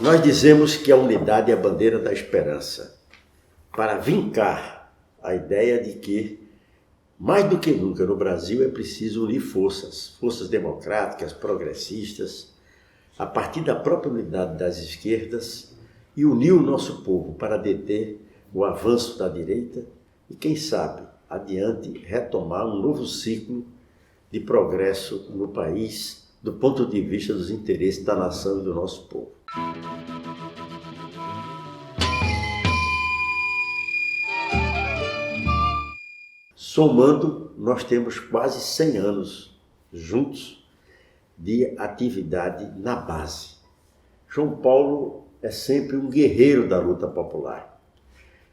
Nós dizemos que a unidade é a bandeira da esperança, para vincar a ideia de que, mais do que nunca no Brasil, é preciso unir forças democráticas, progressistas, a partir da própria unidade das esquerdas, e unir o nosso povo para deter o avanço da direita e, quem sabe, adiante, retomar um novo ciclo de progresso no país, do ponto de vista dos interesses da nação e do nosso povo. Somando, nós temos quase 100 anos juntos de atividade na base. João Paulo é sempre um guerreiro da luta popular.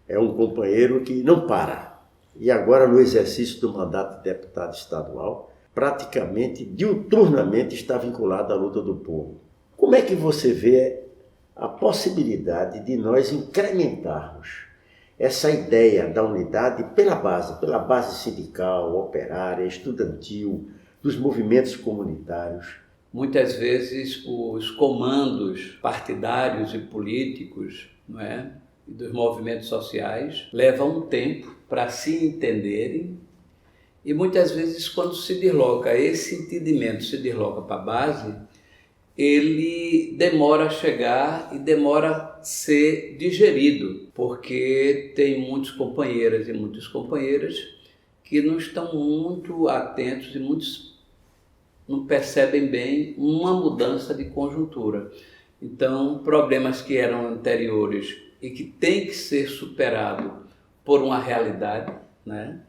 É um companheiro que não para. E agora, no exercício do mandato de deputado estadual, praticamente, diuturnamente, está vinculado à luta do povo. Como é que você vê a possibilidade de nós incrementarmos essa ideia da unidade pela base sindical, operária, estudantil, dos movimentos comunitários? Muitas vezes os comandos partidários e políticos, não é, dos movimentos sociais levam um tempo para se entenderem e muitas vezes quando se desloca esse entendimento, se desloca para a base, ele demora a chegar e demora a ser digerido, porque tem muitos companheiras e muitas companheiras que não estão muito atentos e muitos não percebem bem uma mudança de conjuntura. Então, problemas que eram anteriores e que têm que ser superados por uma realidade, né?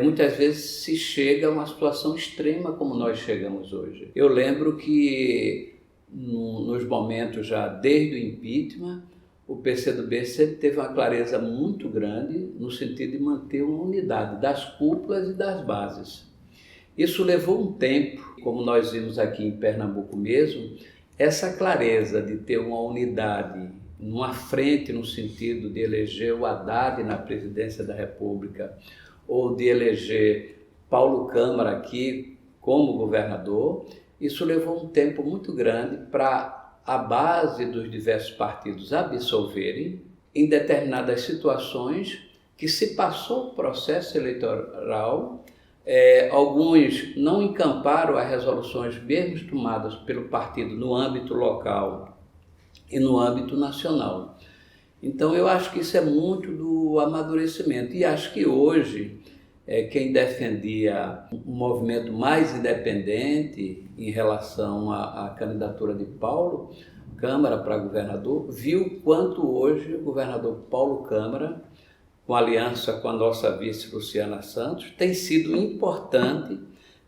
Muitas vezes se chega a uma situação extrema como nós chegamos hoje. Eu lembro que nos momentos já desde o impeachment, o PCdoB sempre teve uma clareza muito grande no sentido de manter uma unidade das cúpulas e das bases. Isso levou um tempo, como nós vimos aqui em Pernambuco mesmo, essa clareza de ter uma unidade numa frente no sentido de eleger o Haddad na presidência da República ou de eleger Paulo Câmara aqui como governador, isso levou um tempo muito grande para a base dos diversos partidos absolverem em determinadas situações que se passou o processo eleitoral. Alguns não encamparam as resoluções mesmo tomadas pelo partido no âmbito local e no âmbito nacional. Então eu acho que isso é muito do amadurecimento e acho que hoje quem defendia um movimento mais independente em relação à candidatura de Paulo Câmara para governador, viu quanto hoje o governador Paulo Câmara, com aliança com a nossa vice Luciana Santos, tem sido importante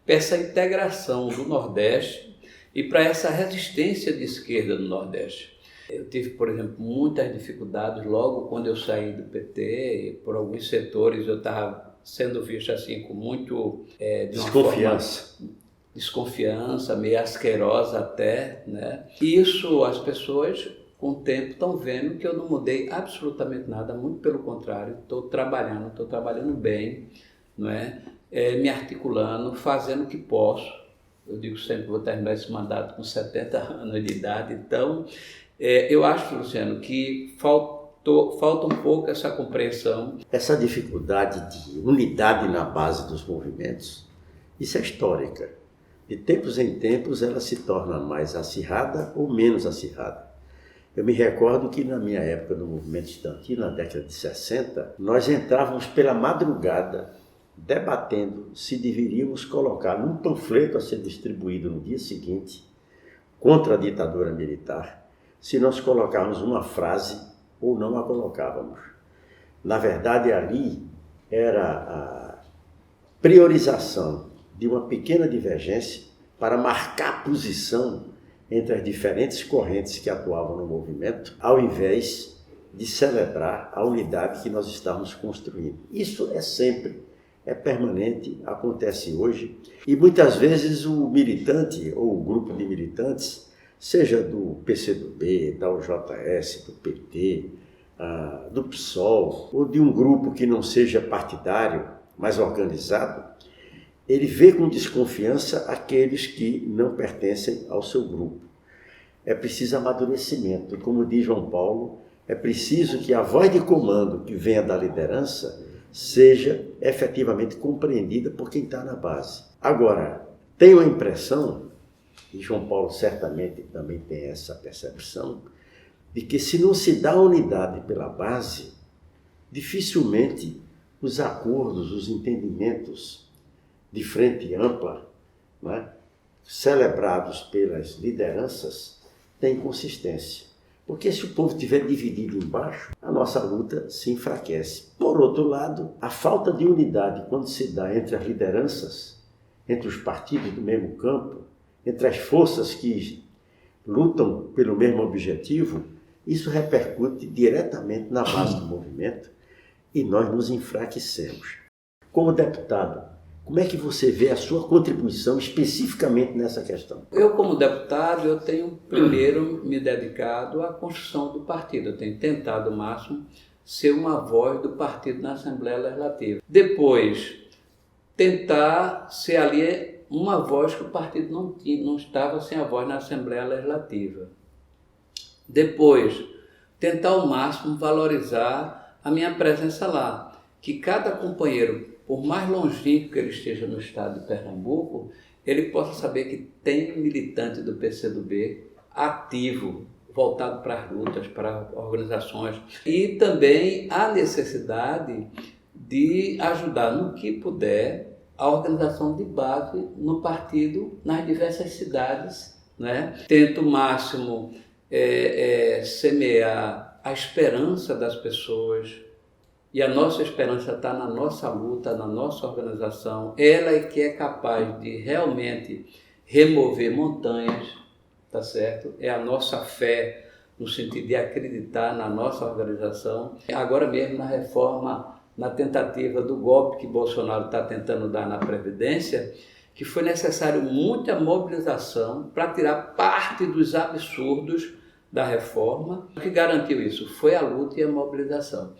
para essa integração do Nordeste e para essa resistência de esquerda no Nordeste. Eu tive, por exemplo, muitas dificuldades logo quando eu saí do PT, e por alguns setores eu estava sendo visto assim com muito desconfiança, meio asquerosa até, né? E isso as pessoas com o tempo estão vendo que eu não mudei absolutamente nada, muito pelo contrário, estou trabalhando bem, não é? Me articulando, fazendo o que posso. Eu digo sempre que vou terminar esse mandato com 70 anos de idade, então eu acho, Luciano, que falta um pouco essa compreensão. Essa dificuldade de unidade na base dos movimentos, isso é histórica. De tempos em tempos ela se torna mais acirrada ou menos acirrada. Eu me recordo que na minha época no movimento estudantil, na década de 60, nós entrávamos pela madrugada debatendo se deveríamos colocar num panfleto a ser distribuído no dia seguinte contra a ditadura militar, se nós colocarmos uma frase ou não a colocávamos. Na verdade, ali era a priorização de uma pequena divergência para marcar posição entre as diferentes correntes que atuavam no movimento, ao invés de celebrar a unidade que nós estávamos construindo. Isso é permanente, acontece hoje, e muitas vezes o militante ou o grupo de militantes, seja do PCdoB, da UJS, do PT, do PSOL, ou de um grupo que não seja partidário, mas organizado, ele vê com desconfiança aqueles que não pertencem ao seu grupo. é preciso amadurecimento. Como diz João Paulo, é preciso que a voz de comando que venha da liderança seja efetivamente compreendida por quem está na base. Agora, tenho a impressão, e João Paulo certamente também tem essa percepção, de que se não se dá unidade pela base, dificilmente os acordos, os entendimentos de frente ampla, né, celebrados pelas lideranças, têm consistência. Porque se o povo estiver dividido embaixo, a nossa luta se enfraquece. Por outro lado, a falta de unidade, quando se dá entre as lideranças, entre os partidos do mesmo campo, entre as forças que lutam pelo mesmo objetivo, isso repercute diretamente na base do movimento e nós nos enfraquecemos. Como deputado, como é que você vê a sua contribuição especificamente nessa questão? Eu, como deputado, eu tenho primeiro me dedicado à construção do partido. Eu tenho tentado ao máximo ser uma voz do partido na Assembleia Legislativa. Depois, tentar ser ali uma voz que o partido não estava sem a voz na Assembleia Legislativa. Depois, tentar ao máximo valorizar a minha presença lá, que cada companheiro, por mais longínquo que ele esteja no estado de Pernambuco, ele possa saber que tem um militante do PCdoB ativo, voltado para as lutas, para organizações. E também a necessidade de ajudar no que puder a organização de base no partido, nas diversas cidades, né? Tento o máximo semear a esperança das pessoas, e a nossa esperança está na nossa luta, na nossa organização. Ela é que é capaz de realmente remover montanhas, tá certo? É a nossa fé, no sentido de acreditar na nossa organização. Agora mesmo na reforma, na tentativa do golpe que Bolsonaro está tentando dar na Previdência, que foi necessário muita mobilização para tirar parte dos absurdos da reforma. O que garantiu isso foi a luta e a mobilização.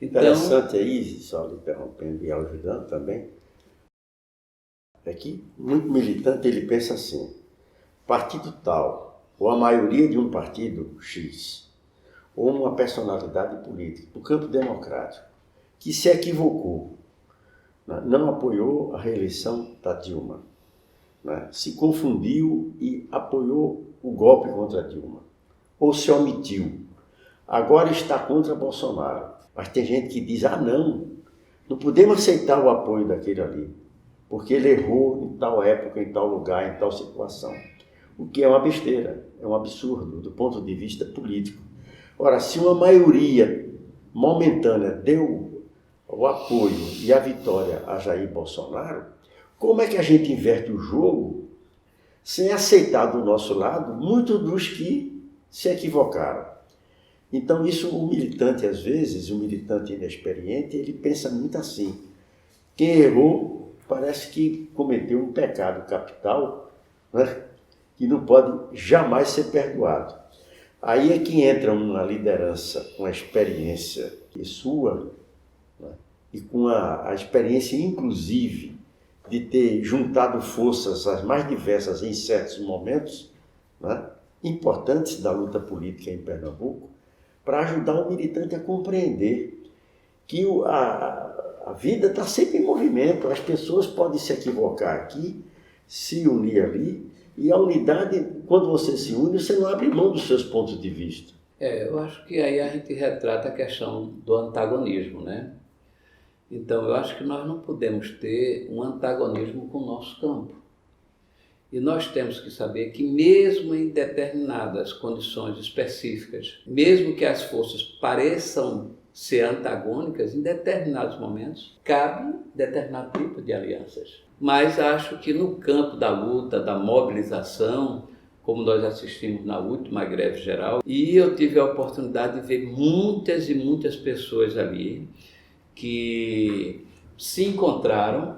Então, interessante aí, só lhe interrompendo e ajudando também, é que muito militante ele pensa assim: partido tal, ou a maioria de um partido X, ou uma personalidade política do campo democrático, que se equivocou, não apoiou a reeleição da Dilma, se confundiu e apoiou o golpe contra a Dilma, ou se omitiu, agora está contra Bolsonaro. Mas tem gente que diz, não podemos aceitar o apoio daquele ali, porque ele errou em tal época, em tal lugar, em tal situação. O que é uma besteira, é um absurdo do ponto de vista político. Ora, se uma maioria momentânea deu o apoio e a vitória a Jair Bolsonaro, como é que a gente inverte o jogo sem aceitar do nosso lado muitos dos que se equivocaram? Então isso, o militante às vezes, o militante inexperiente, ele pensa muito assim: quem errou parece que cometeu um pecado capital, que não pode jamais ser perdoado. Aí é que entra uma liderança com a experiência sua, e com a experiência inclusive de ter juntado forças as mais diversas em certos momentos importantes da luta política em Pernambuco, para ajudar o militante a compreender que a vida está sempre em movimento, as pessoas podem se equivocar aqui, se unir ali, e a unidade, quando você se une, você não abre mão dos seus pontos de vista. Eu acho que aí a gente retrata a questão do antagonismo, né? Então, eu acho que nós não podemos ter um antagonismo com o nosso campo. E nós temos que saber que mesmo em determinadas condições específicas, mesmo que as forças pareçam ser antagônicas, em determinados momentos, cabe determinado tipo de alianças. Mas acho que no campo da luta, da mobilização, como nós assistimos na última greve geral, e eu tive a oportunidade de ver muitas e muitas pessoas ali que se encontraram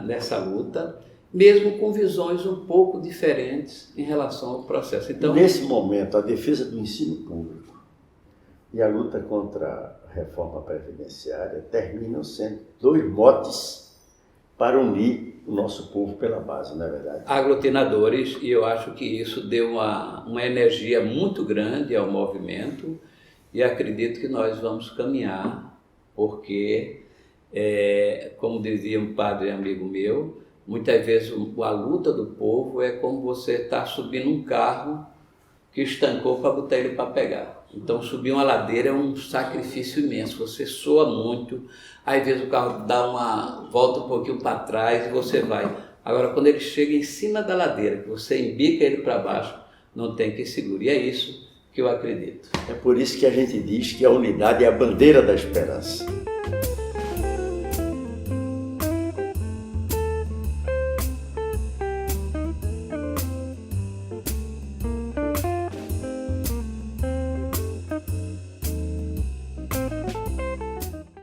nessa luta, mesmo com visões um pouco diferentes em relação ao processo. Então, nesse momento, a defesa do ensino público e a luta contra a reforma previdenciária terminam sendo dois motes para unir o nosso povo pela base, não é verdade? Aglutinadores, e eu acho que isso deu uma energia muito grande ao movimento, e acredito que nós vamos caminhar, porque, como dizia um padre amigo meu, muitas vezes a luta do povo é como você estar subindo um carro que estancou para botar ele para pegar. Então subir uma ladeira é um sacrifício imenso, você soa muito, às vezes o carro volta um pouquinho para trás e você vai. Agora quando ele chega em cima da ladeira, que você embica ele para baixo, não tem quem segure. E é isso que eu acredito. É por isso que a gente diz que a unidade é a bandeira da esperança.